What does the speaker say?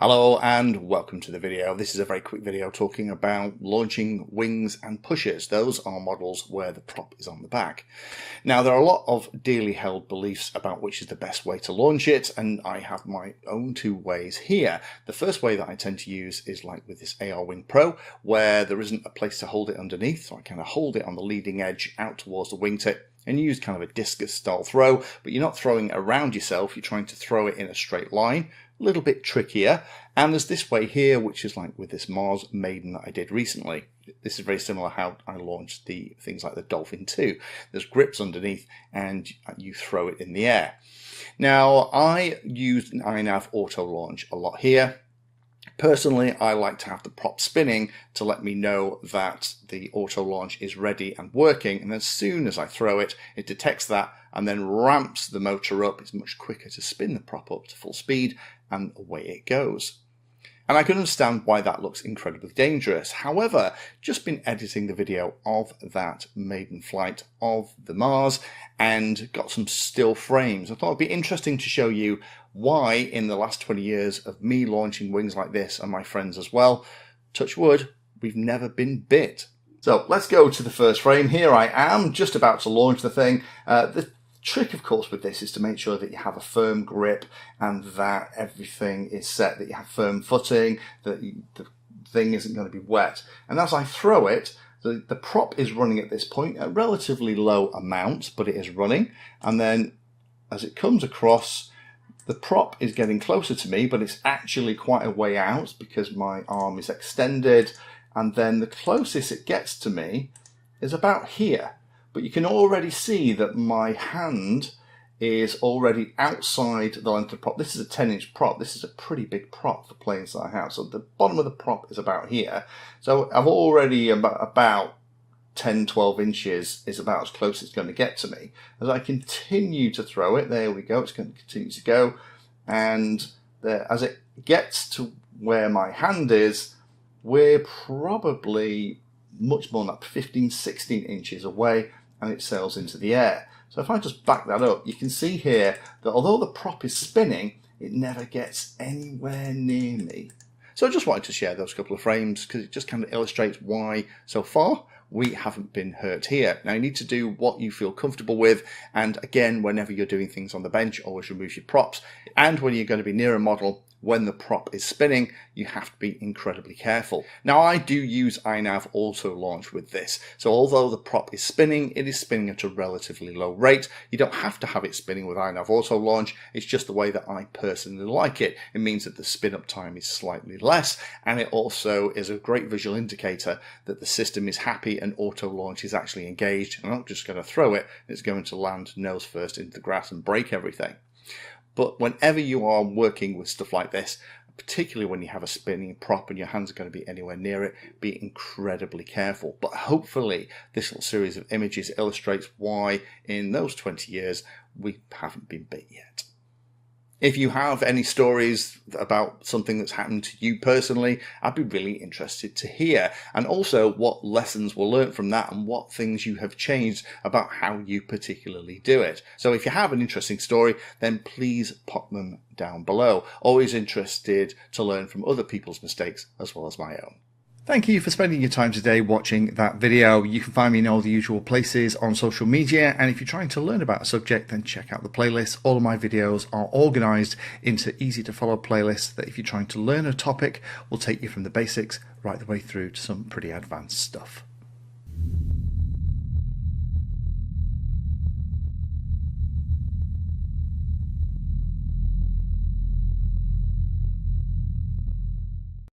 Hello and welcome to the video. This is a very quick video talking about launching wings and pushers. Those are models where the prop is on the back. Now there are a lot of dearly held beliefs about which is the best way to launch it, and I have my own two ways here. The first way that I tend to use is like with this AR Wing Pro, where there isn't a place to hold it underneath, so I kind of hold it on the leading edge out towards the wingtip and use kind of a discus style throw, but you're not throwing it around yourself, you're trying to throw it in a straight line. A little bit trickier, and there's this way here, which is like with this Mars Maiden that I did recently. This is very similar how I launched the things like the Dolphin 2. There's grips underneath and you throw it in the air. Now I used an iNav auto launch a lot here. Personally, I like to have the prop spinning to let me know that the auto launch is ready and working, and as soon as I throw it, it detects that and then ramps the motor up. It's much quicker to spin the prop up to full speed, and away it goes. And I can understand why that looks incredibly dangerous. However, just been editing the video of that maiden flight of the Mars and got some still frames. I thought it'd be interesting to show you why in the last 20 years of me launching wings like this, and my friends as well, touch wood, we've never been bit. So let's go to the first frame. Here I am just about to launch the thing. The trick, of course, with this is to make sure that you have a firm grip and that everything is set, that you have firm footing, that the thing isn't going to be wet. And as I throw it, the prop is running at this point at relatively low amounts, but it is running. And then as it comes across, the prop is getting closer to me, but it's actually quite a way out because my arm is extended. And then the closest it gets to me is about here. But you can already see that my hand is already outside the length of the prop. This is a 10-inch prop. This is a pretty big prop for planes that I have. So the bottom of the prop is about here. So I've already about 10, 12 inches is about as close as it's going to get to me. As I continue to throw it, there we go, it's going to continue to go. And there, as it gets to where my hand is, we're probably much more than that, 15, 16 inches away, and it sails into the air. So if I just back that up, you can see here that although the prop is spinning, it never gets anywhere near me. So I just wanted to share those couple of frames because it just kind of illustrates why so far we haven't been hurt here. Now you need to do what you feel comfortable with, and again, whenever you're doing things on the bench, always remove your props. And when you're going to be near a model, when the prop is spinning, you have to be incredibly careful. Now I do use iNav auto launch with this. So although the prop is spinning, it is spinning at a relatively low rate. You don't have to have it spinning with iNav auto launch. It's just the way that I personally like it. It means that the spin up time is slightly less, and it also is a great visual indicator that the system is happy and auto launch is actually engaged. I'm not just going to throw it, it's going to land nose first into the grass and break everything. But whenever you are working with stuff like this, particularly when you have a spinning prop and your hands are going to be anywhere near it, be incredibly careful. But hopefully this little series of images illustrates why in those 20 years we haven't been bit yet. If you have any stories about something that's happened to you personally, I'd be really interested to hear. And also what lessons were learnt from that and what things you have changed about how you particularly do it. So if you have an interesting story, then please pop them down below. Always interested to learn from other people's mistakes as well as my own. Thank you for spending your time today watching that video. You can find me in all the usual places on social media, and if you're trying to learn about a subject, then check out the playlist. All of my videos are organized into easy to follow playlists that if you're trying to learn a topic will take you from the basics right the way through to some pretty advanced stuff.